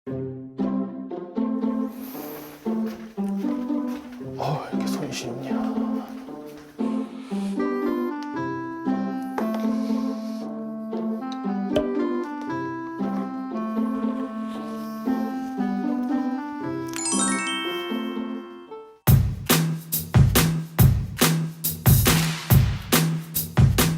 이렇게 손이 시렵냐.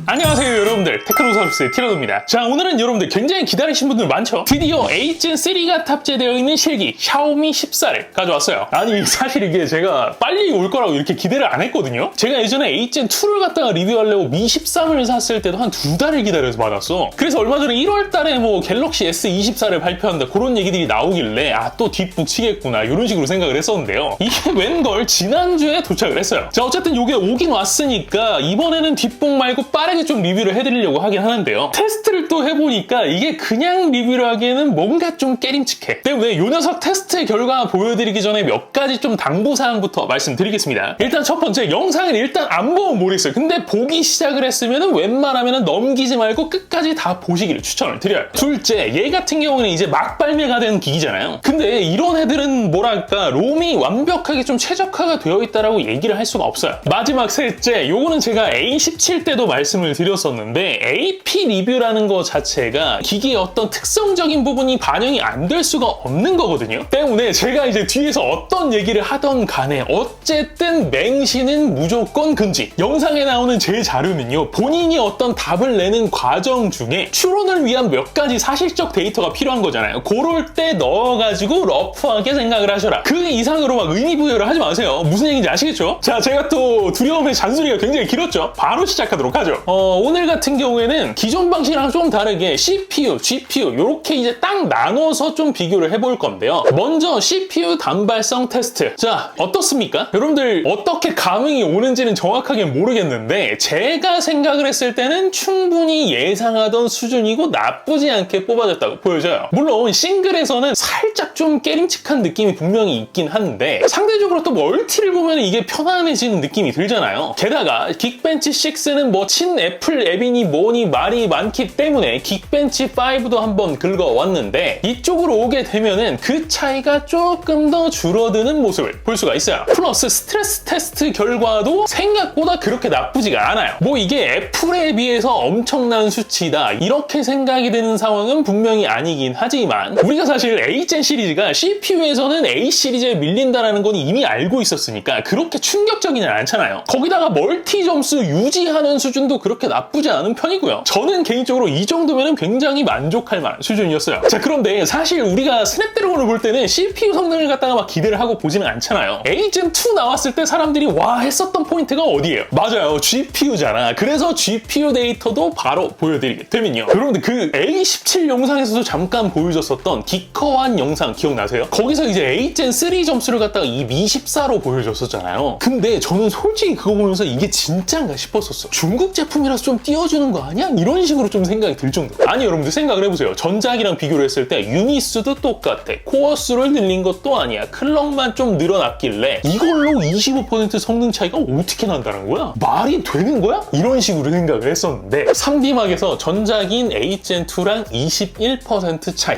안녕하세요 여러분들, 테크노서비스의 티라노입니다. 자, 오늘은 여러분들 굉장히 기다리신 분들 많죠? 드디어 H-Gen3가 탑재되어 있는 실기 샤오미 14를 가져왔어요. 아니 사실 이게 제가 빨리 올 거라고 이렇게 기대를 안 했거든요. 제가 예전에 H-Gen2를 갖다가 리뷰하려고 미 13을 샀을 때도 한 2달을 기다려서 받았어. 그래서 얼마 전에 1월 달에 뭐 갤럭시 S24를 발표한다 그런 얘기들이 나오길래 또 뒷북 치겠구나 이런 식으로 생각을 했었는데요. 이게 웬걸 지난주에 도착을 했어요. 자, 어쨌든 이게 오긴 왔으니까 이번에는 뒷북 말고 빠르게 좀 리뷰를 해드리려고 하긴 하는데요. 테스트를 또 해보니까 이게 그냥 리뷰를 하기에는 뭔가 좀 깨림칙해. 때문에 이 녀석 테스트의 결과 보여드리기 전에 몇 가지 좀 당부사항부터 말씀드리겠습니다. 일단 첫 번째, 영상을 일단 안 보면 모르겠어요. 근데 보기 시작을 했으면 웬만하면 넘기지 말고 끝까지 다 보시기를 추천을 드려요. 둘째, 얘 같은 경우는 이제 막 발매가 된 기기잖아요. 근데 이런 애들은 뭐랄까 롬이 완벽하게 좀 최적화가 되어 있다라고 얘기를 할 수가 없어요. 마지막 셋째, 요거는 제가 A17 때도 말씀을 드렸었는데 AP 리뷰라는 거 자체가 기기의 어떤 특성적인 부분이 반영이 안 될 수가 없는 거거든요. 때문에 제가 이제 뒤에서 어떤 얘기를 하던 간에 어쨌든 맹신은 무조건 금지. 영상에 나오는 제 자료는요, 본인이 어떤 답을 내는 과정 중에 추론을 위한 몇 가지 사실적 데이터가 필요한 거잖아요. 그럴 때 넣어가지고 러프하게 생각을 하셔라. 그 이상으로 막 의미부여를 하지 마세요. 무슨 얘기인지 아시겠죠? 자, 제가 또 두려움의 잔소리가 굉장히 길었죠? 바로 시작하도록 하죠. 오늘 같은 경우에는 기존 방식이랑 좀 다르게 CPU, GPU 이렇게 이제 딱 나눠서 좀 비교를 해볼 건데요. 먼저 CPU 단발성 테스트. 자, 어떻습니까? 여러분들 어떻게 감흥이 오는지는 정확하게 모르겠는데 제가 생각을 했을 때는 충분히 예상하던 수준이고 나쁘지 않게 뽑아졌다고 보여져요. 물론 싱글에서는 살짝 좀 깨림칙한 느낌이 분명히 있긴 한데 상대적으로 또 멀티를 보면 이게 편안해지는 느낌이 들잖아요. 게다가 긱벤치 6는 뭐 친 애플 앱이니 뭐니 말이 많기 때문에 긱벤치 5도 한번 긁어왔는데 이쪽으로 오게 되면은 그 차이가 조금 더 줄어드는 모습을 볼 수가 있어요. 플러스 스트레스 테스트 결과도 생각보다 그렇게 나쁘지가 않아요. 뭐 이게 애플에 비해서 엄청난 수치다 이렇게 생각이 되는 상황은 분명히 아니긴 하지만 우리가 사실 A-Gen 시리즈가 CPU에서는 A 시리즈에 밀린다라는 건 이미 알고 있었으니까 그렇게 충격적이진 않잖아요. 거기다가 멀티 점수 유지하는 수준도 그렇게 나쁘지 않은 편이고요. 저는 개인적으로 이 정도면 굉장히 만족할 만한 수준이었어요. 자, 그런데 사실 우리가 스냅드래곤을 볼 때는 CPU 성능을 갖다가 막 기대를 하고 보지는 않잖아요. A-Gen2 나왔을 때 사람들이 와 했었던 포인트가 어디예요? 맞아요, GPU잖아. 그래서 GPU 데이터도 바로 보여드리게 되면요. 여러분들 그 A17 영상에서도 잠깐 보여줬었던 기커한 영상 기억나세요? 거기서 이제 A-Gen3 점수를 갖다가 이 미14로 보여줬었잖아요. 근데 저는 솔직히 그거 보면서 이게 진짜인가 싶었었어. 중국 제품이라서 좀 띄워주는 거 아니야? 이런 식으로 좀 생각이 들 정도. 아니 여러분들 생각을 해보세요. 전작이랑 비교를 했을 때 유닛수도 똑같아. 코어 수를 늘린 것도 아니야. 클럭만 좀 늘어났길래 이걸로 25% 성능 차이가 어떻게 난다는 거야? 말이 되는 거야? 이런 식으로 생각을 했었는데 3D막에서 전작인 A-Gen2랑 21% 차이.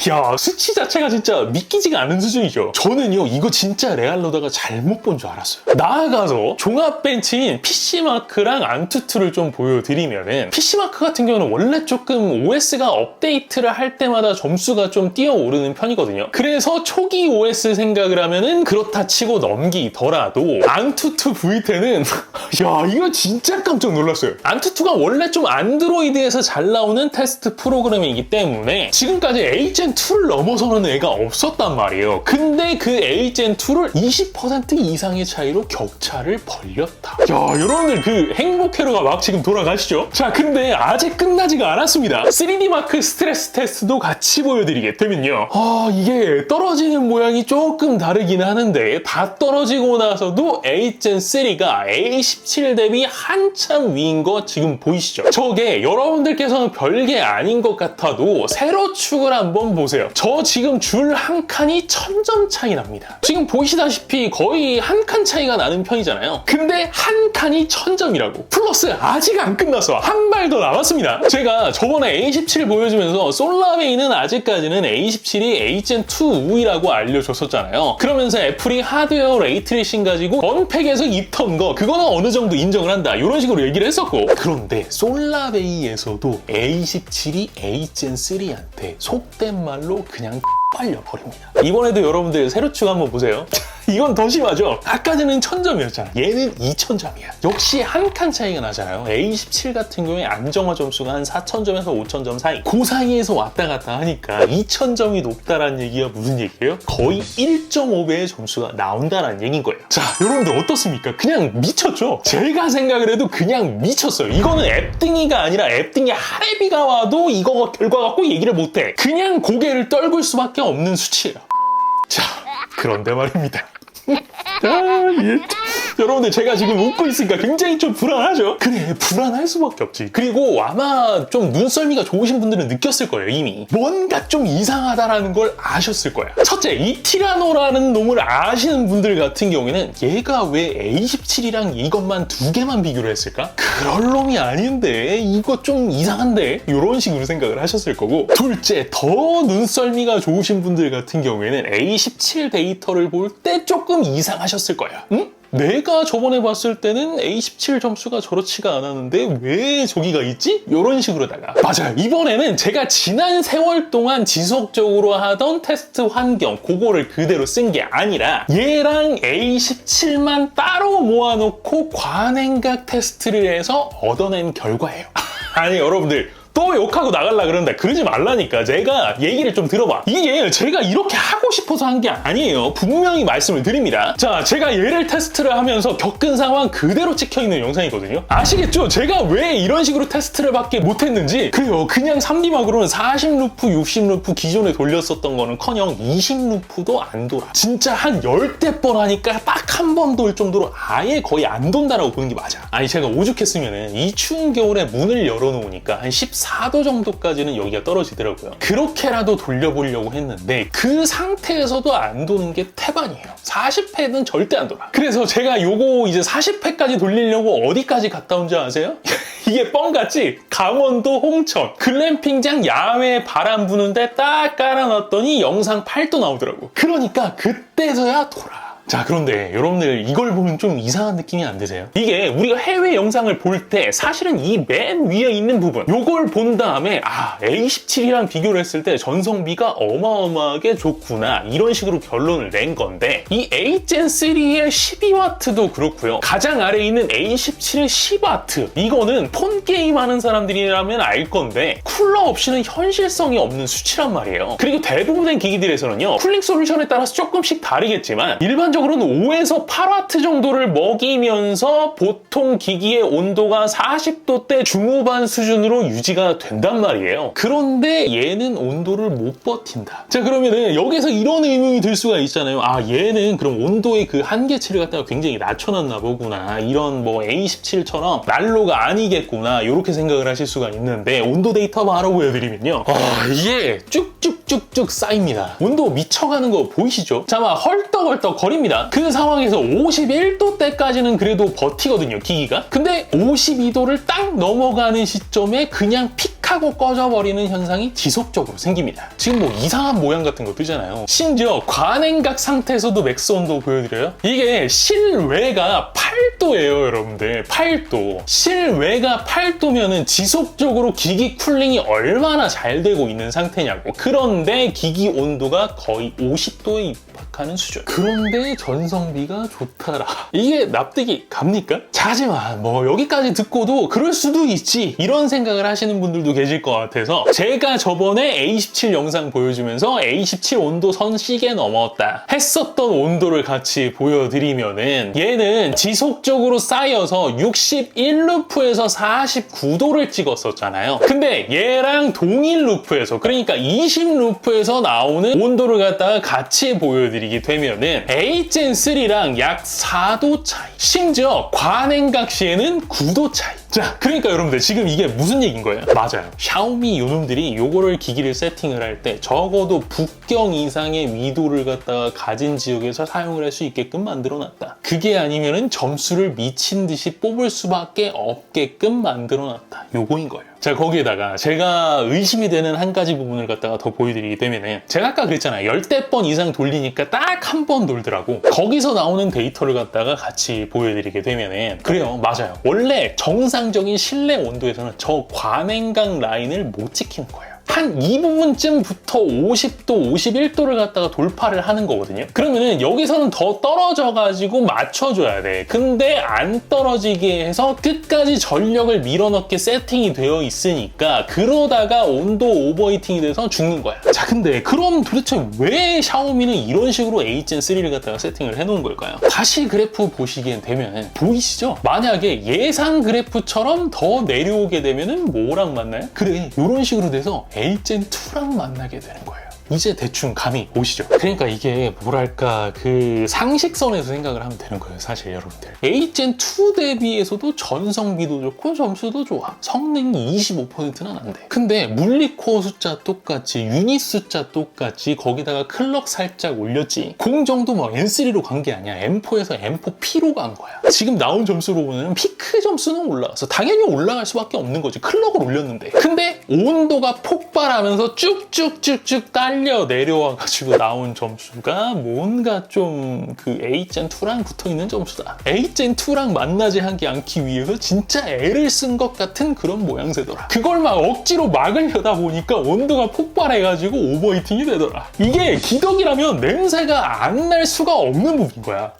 야, 수치 자체가 진짜 믿기지가 않은 수준이죠. 저는요 이거 진짜 레알로다가 잘못 본 줄 알았어요. 나아가서 종합 벤치인 PC마크랑 안투투를 좀 보여드리면은 PC마크 같은 경우는 원래 조금 OS가 업데이트를 할 때마다 점수가 좀 뛰어오르는 편이거든요. 그래서 초기 OS 생각을 하면은 그렇다 치고 넘기더라도 안투투 V10은 야, 이거 진짜 깜짝 놀랐어요. 안투투가 원래 좀 안드로이드에서 잘 나오는 테스트 프로그램이기 때문에 지금까지 A-Gen2를 넘어서는 애가 없었단 말이에요. 근데 그 A-Gen2를 20% 이상의 차이로 격차를 벌렸다. 야, 여러분들 그 행복 회로가 막 지금 돌아가시죠? 자, 근데 아직 끝나지가 않았습니다. 3D 마크 스트레스 테스트도 같이 보여드리게 되면요. 이게 떨어지는 모양이 조금 다르긴 하는데 다 떨어지고 나서도 A-Gen3가 A17 대비 한참 위인 거 지금 보이시죠? 저게 여러분들께서는 별게 아닌 것 같아도 세로 축을 한번 보세요. 저 지금 줄 한 칸이 1000점 차이 납니다. 지금 보시다시피 거의 한 칸 차이가 나는 편이잖아요. 근데 한 칸이 1000점이라고. 플러스 아직 안 끝났어. 한 발 더 남았습니다. 제가 저번에 A17 보여주면서 솔라베이는 아직까지는 A17이 Agen2 우이라고 알려줬었잖아요. 그러면서 애플이 하드웨어 레이트레이싱 가지고 언팩에서 입던 거 그거는 어느 정도 인정을 한다. 이런 식으로 얘기를 했었고, 그런데 솔라베이에서도 A17이 Agen3한테 속된 말로 그냥 빨려버립니다. 이번에도 여러분들 세로 축 한번 보세요. 이건 더 심하죠? 아까 전에는 1000점이었잖아. 얘는 2000점이야. 역시 한 칸 차이가 나잖아요. A17 같은 경우에 안정화 점수가 한 4000점에서 5000점 사이. 그 사이에서 왔다 갔다 하니까 2000점이 높다라는 얘기가 무슨 얘기예요? 거의 1.5배의 점수가 나온다라는 얘기인 거예요. 자, 여러분들 어떻습니까? 그냥 미쳤죠? 제가 생각을 해도 그냥 미쳤어요. 이거는 앱등이가 아니라 앱등이 하레비가 와도 이거 결과 갖고 얘기를 못해. 그냥 고개를 떨굴 수밖에 없는 수치예요. 자, 그런데 말입니다. 여러분들 제가 지금 웃고 있으니까 굉장히 좀 불안하죠? 그래, 불안할 수밖에 없지. 그리고 아마 좀 눈썰미가 좋으신 분들은 느꼈을 거예요. 이미 뭔가 좀 이상하다라는 걸 아셨을 거야. 첫째, 이 티라노라는 놈을 아시는 분들 같은 경우에는 얘가 왜 A17이랑 이것만 두 개만 비교를 했을까? 그럴 놈이 아닌데 이거 좀 이상한데? 이런 식으로 생각을 하셨을 거고, 둘째, 더 눈썰미가 좋으신 분들 같은 경우에는 A17 데이터를 볼 때 조금 이상하셨을 거야. 응? 내가 저번에 봤을 때는 A17 점수가 저렇지가 않았는데 왜 저기가 있지? 이런 식으로다가. 맞아요. 이번에는 제가 지난 세월 동안 지속적으로 하던 테스트 환경 그거를 그대로 쓴 게 아니라 얘랑 A17만 따로 모아놓고 관행각 테스트를 해서 얻어낸 결과예요. 아니 여러분들, 또 욕하고 나가려고 그러는데 그러지 말라니까. 제가 얘기를 좀 들어봐. 이게 제가 이렇게 하고 싶어서 한 게 아니에요. 분명히 말씀을 드립니다. 자, 제가 얘를 테스트를 하면서 겪은 상황 그대로 찍혀있는 영상이거든요. 아시겠죠? 제가 왜 이런 식으로 테스트를 밖에 못했는지. 그래요, 그냥 3D막으로는 40루프, 60루프 기존에 돌렸었던 거는커녕 20루프도 안 돌아. 진짜 한 10대 번 하니까 딱 한 번 돌 정도로 아예 거의 안 돈다라고 보는 게 맞아. 아니 제가 오죽했으면은 이 추운 겨울에 문을 열어놓으니까 한 14도 정도까지는 여기가 떨어지더라고요. 그렇게라도 돌려보려고 했는데 그 상태에서도 안 도는 게 태반이에요. 40회는 절대 안 돌아. 그래서 제가 요거 이제 40회까지 돌리려고 어디까지 갔다 온지 아세요? 이게 뻥같지? 강원도 홍천 글램핑장 야외에 바람 부는데 딱 깔아놨더니 영상 8도 나오더라고. 그러니까 그때서야 돌아. 자, 그런데 여러분들 이걸 보면 좀 이상한 느낌이 안 드세요? 이게 우리가 해외 영상을 볼 때 사실은 이 맨 위에 있는 부분 요걸 본 다음에 A17이랑 비교를 했을 때 전성비가 어마어마하게 좋구나 이런 식으로 결론을 낸 건데, 이 Agen3의 12W도 그렇고요. 가장 아래에 있는 A17의 10W 이거는 폰 게임 하는 사람들이라면 알 건데 쿨러 없이는 현실성이 없는 수치란 말이에요. 그리고 대부분의 기기들에서는요, 쿨링 솔루션에 따라서 조금씩 다르겠지만 일반적으로는 5에서 8W 정도를 먹이면서 보통 기기의 온도가 40도대 중후반 수준으로 유지가 된단 말이에요. 그런데 얘는 온도를 못 버틴다. 자, 그러면은 여기서 이런 의문이 들 수가 있잖아요. 얘는 그럼 온도의 그 한계치를 갖다가 굉장히 낮춰놨나 보구나. 이런 뭐 A17처럼 난로가 아니겠구나. 이렇게 생각을 하실 수가 있는데, 온도 데이터 바로 보여드리면요. 이게 쭉쭉쭉쭉 쌓입니다. 온도 미쳐가는 거 보이시죠? 자, 막 헐떡헐떡 거립니다. 그 상황에서 51도대까지는 그래도 버티거든요, 기기가. 근데 52도를 딱 넘어가는 시점에 그냥 픽하고 꺼져버리는 현상이 지속적으로 생깁니다. 지금 뭐 이상한 모양 같은 거 뜨잖아요. 심지어 관행각 상태에서도 맥스 온도 보여드려요. 이게 실외가 8도예요, 여러분들. 8도. 실외가 8도면은 지속적으로 기기 쿨링이 얼마나 잘 되고 있는 상태냐고. 그런데 기기 온도가 거의 50도에 입학하는 수준. 그런데 전성비가 좋다라. 이게 납득이 갑니까? 하지만 뭐 여기까지 듣고도 그럴 수도 있지 이런 생각을 하시는 분들도 계실 것 같아서 제가 저번에 A17 영상 보여주면서 A17 온도 선 시계 넘었다 했었던 온도를 같이 보여드리면은 얘는 지속적으로 쌓여서 61루프에서 49도를 찍었었잖아요. 근데 얘랑 동일 루프에서, 그러니까 20루프에서 나오는 온도를 갖다가 같이 보여드리게 되면은 Agen3랑 약 4도 차이, 심지어 관행각 시에는 9도 차이. 자, 그러니까 여러분들 지금 이게 무슨 얘기인 거예요? 맞아요. 샤오미 요놈들이 요거를 기기를 세팅을 할 때 적어도 북경 이상의 위도를 갖다가 가진 지역에서 사용을 할 수 있게끔 만들어놨다. 그게 아니면은 점수를 미친 듯이 뽑을 수밖에 없게끔 만들어놨다. 요거인 거예요. 자, 거기에다가 제가 의심이 되는 한 가지 부분을 갖다가 더 보여드리게 되면은, 제가 아까 그랬잖아요. 10대 번 이상 돌리니까 딱 한 번 돌더라고. 거기서 나오는 데이터를 갖다가 같이 보여드리게 되면은, 그래요, 맞아요. 원래 정상적인 실내 온도에서는 저 관행각 라인을 못 지키는 거예요. 한 이 부분쯤부터 50도, 51도를 갖다가 돌파를 하는 거거든요. 그러면은 여기서는 더 떨어져가지고 맞춰줘야 돼. 근데 안 떨어지게 해서 끝까지 전력을 밀어넣게 세팅이 되어 있으니까 그러다가 온도 오버히팅이 돼서 죽는 거야. 자, 근데 그럼 도대체 왜 샤오미는 이런 식으로 H-Gen3를 갖다가 세팅을 해놓은 걸까요? 다시 그래프 보시게 되면 보이시죠? 만약에 예상 그래프처럼 더 내려오게 되면은 뭐랑 만나요? 그래, 이런 식으로 돼서 H-Gen2랑 만나게 되는 거예요. 이제 대충 감이 오시죠? 그러니까 이게 뭐랄까, 그 상식선에서 생각을 하면 되는 거예요, 사실 여러분들. H-Gen2 대비해서도 전성비도 좋고 점수도 좋아. 성능이 25%는 안 돼. 근데 물리코어 숫자 똑같이, 유닛 숫자 똑같이, 거기다가 클럭 살짝 올렸지. 공정도 뭐 N3로 간 게 아니야. M4에서 M4P로 간 거야. 지금 나온 점수로 보면 피크 점수는 올라가서 당연히 올라갈 수밖에 없는 거지. 클럭을 올렸는데. 근데 온도가 폭발하면서 쭉쭉쭉쭉 딸려 내려와가지고 나온 점수가 뭔가 좀 그 H-Gen2랑 붙어있는 점수다. H-Gen2랑 만나지 하지 않기 위해서 진짜 애를 쓴 것 같은 그런 모양새더라. 그걸 막 억지로 막으려다 보니까 온도가 폭발해가지고 오버히팅이 되더라. 이게 기덕이라면 냄새가 안 날 수가 없는 부분인 거야.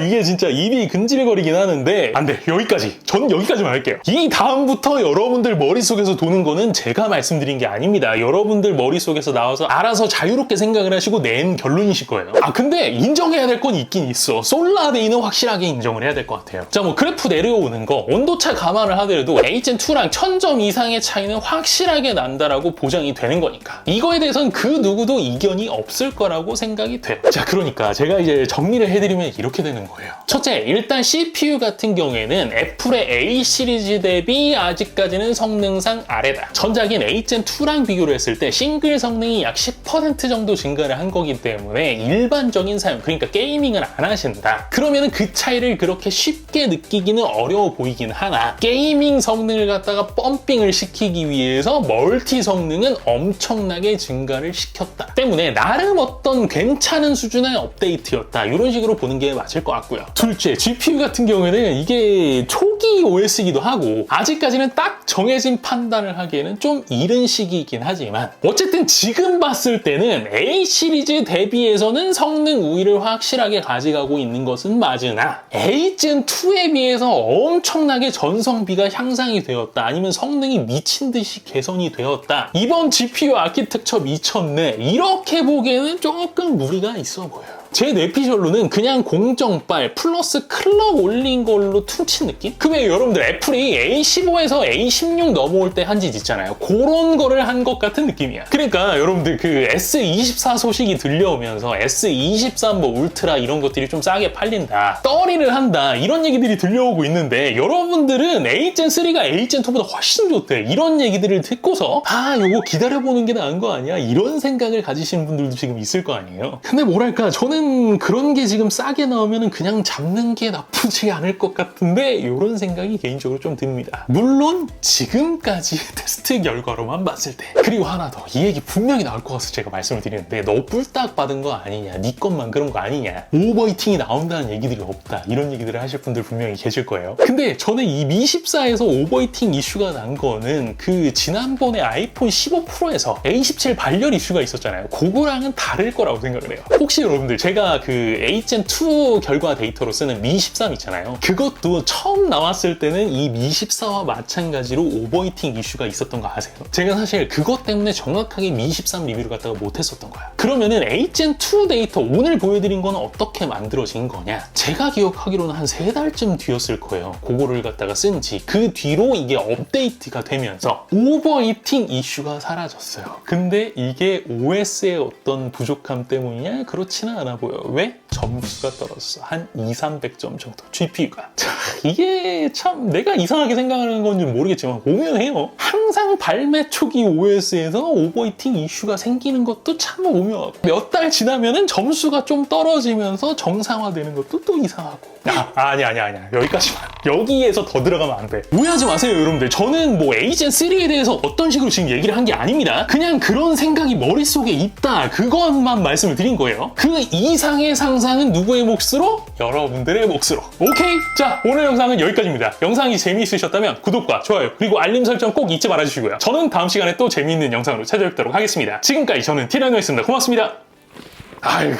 이게 진짜 입이 근질거리긴 하는데 안 돼. 여기까지. 전 여기까지만 할게요. 이 다음부터 여러분들 머릿속에서 도는 거는 제가 말씀드린 게 아닙니다. 여러분들 머릿속에서 나와서 알아서 자유롭게 생각을 하시고 낸 결론이실 거예요. 근데 인정해야 될 건 있긴 있어. 솔라데이는 확실하게 인정을 해야 될 것 같아요. 자, 뭐 그래프 내려오는 거 온도차 감안을 하더라도 H-Gen2랑 1000점 이상의 차이는 확실하게 난다라고 보장이 되는 거니까 이거에 대해서는 그 누구도 이견이 없을 거라고 생각이 돼요. 자, 그러니까 제가 이제 정리를 해드리면 이렇게 되는 거예요. 첫째, 일단 CPU 같은 경우에는 애플의 A 시리즈 대비 아직까지는 성능상 아래다. 전작인 H-Gen2랑 비교를 했을 때 싱글 성능이 약 10% 정도 증가를 한 거기 때문에 일반적인 사용, 그러니까 게이밍을 안 하신다. 그러면은 그 차이를 그렇게 쉽게 느끼기는 어려워 보이긴 하나, 게이밍 성능을 갖다가 펌핑을 시키기 위해서 멀티 성능은 엄청나게 증가를 시켰다. 때문에 나름 어떤 괜찮은 수준의 업데이트였다. 이런 식으로 보는 게 맞을 것 같고요. 둘째, GPU 같은 경우에는 이게 초기 OS이기도 하고 아직까지는 딱 정해진 판단을 하기에는 좀 이른 시기이긴 하지만 어쨌든 지금 봤을 때는 A 시리즈 대비해서는 성능 우위를 확실하게 가져가고 있는 것은 맞으나 H-Gen2에 비해서 엄청나게 전성비가 향상이 되었다. 아니면 성능이 미친 듯이 개선이 되었다. 이번 GPU 아키텍처 미쳤네. 이렇게 보기에는 조금 무리가 있어 보여요. 제 뇌피셜로는 그냥 공정빨 플러스 클럭 올린 걸로 퉁친 느낌? 그 외에 여러분들 애플이 A15에서 A16 넘어올 때 한 짓 있잖아요. 그런 거를 한 것 같은 느낌이야. 그러니까 여러분들 그 S24 소식이 들려오면서 S23 뭐 울트라 이런 것들이 좀 싸게 팔린다, 떨이를 한다, 이런 얘기들이 들려오고 있는데 여러분들은 H-Gen3가 H-Gen2보다 훨씬 좋대. 이런 얘기들을 듣고서 요거 기다려보는 게 나은 거 아니야? 이런 생각을 가지시는 분들도 지금 있을 거 아니에요. 근데 뭐랄까, 저는 그런 게 지금 싸게 나오면 그냥 잡는 게 나쁘지 않을 것 같은데 이런 생각이 개인적으로 좀 듭니다. 물론 지금까지 테스트 결과로만 봤을 때. 그리고 하나 더, 이 얘기 분명히 나올 것 같아서 제가 말씀을 드리는데, 너 뿔딱 받은 거 아니냐, 네 것만 그런 거 아니냐, 오버히팅이 나온다는 얘기들이 없다, 이런 얘기들을 하실 분들 분명히 계실 거예요. 근데 저는 이 미14에서 오버히팅 이슈가 난 거는 그 지난번에 아이폰 15 프로에서 A17 발열 이슈가 있었잖아요. 그거랑은 다를 거라고 생각을 해요. 혹시 여러분들 제가 그 H-Gen2 결과 데이터로 쓰는 미13 있잖아요. 그것도 처음 나왔을 때는 이 미14와 마찬가지로 오버히팅 이슈가 있었던 거 아세요? 제가 사실 그것 때문에 정확하게 미13 리뷰를 갖다가 못했었던 거야. 그러면은 H-Gen2 데이터 오늘 보여드린 거는 어떻게 만들어진 거냐? 제가 기억하기로는 한 3달쯤 뒤였을 거예요. 그거를 갖다가 쓴 지. 그 뒤로 이게 업데이트가 되면서 오버히팅 이슈가 사라졌어요. 근데 이게 OS의 어떤 부족함 때문이냐? 그렇지는 않아 보여. 왜? 점수가 떨어졌어. 한 200-300점 정도. GPU가. 자, 이게 참 내가 이상하게 생각하는 건지 모르겠지만 오묘해요. 항상 발매 초기 OS에서 오버히팅 이슈가 생기는 것도 참 오묘하고 몇 달 지나면은 점수가 좀 떨어지면서 정상화되는 것도 또 이상하고. 아니야. 여기까지만. 여기에서 더 들어가면 안 돼. 오해하지 마세요, 여러분들. 저는 뭐 에이젠 3에 대해서 어떤 식으로 지금 얘기를 한 게 아닙니다. 그냥 그런 생각이 머릿속에 있다. 그것만 말씀을 드린 거예요. 그 이상의 상상은 누구의 몫으로? 여러분들의 몫으로. 오케이? 자, 오늘 영상은 여기까지입니다. 영상이 재미있으셨다면 구독과 좋아요 그리고 알림 설정 꼭 잊지 말아주시고요. 저는 다음 시간에 또 재미있는 영상으로 찾아뵙도록 하겠습니다. 지금까지 저는 티라노였습니다. 고맙습니다.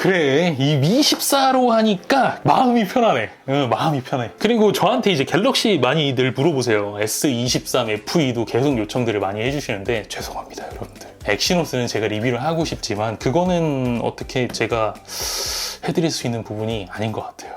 그래. 이 미14로 하니까 마음이 편하네. 마음이 편해. 그리고 저한테 이제 갤럭시 많이들 물어보세요. S23 FE도 계속 요청들을 많이 해주시는데 죄송합니다, 여러분들. 엑시노스는 제가 리뷰를 하고 싶지만 그거는 어떻게 제가 해드릴 수 있는 부분이 아닌 것 같아요.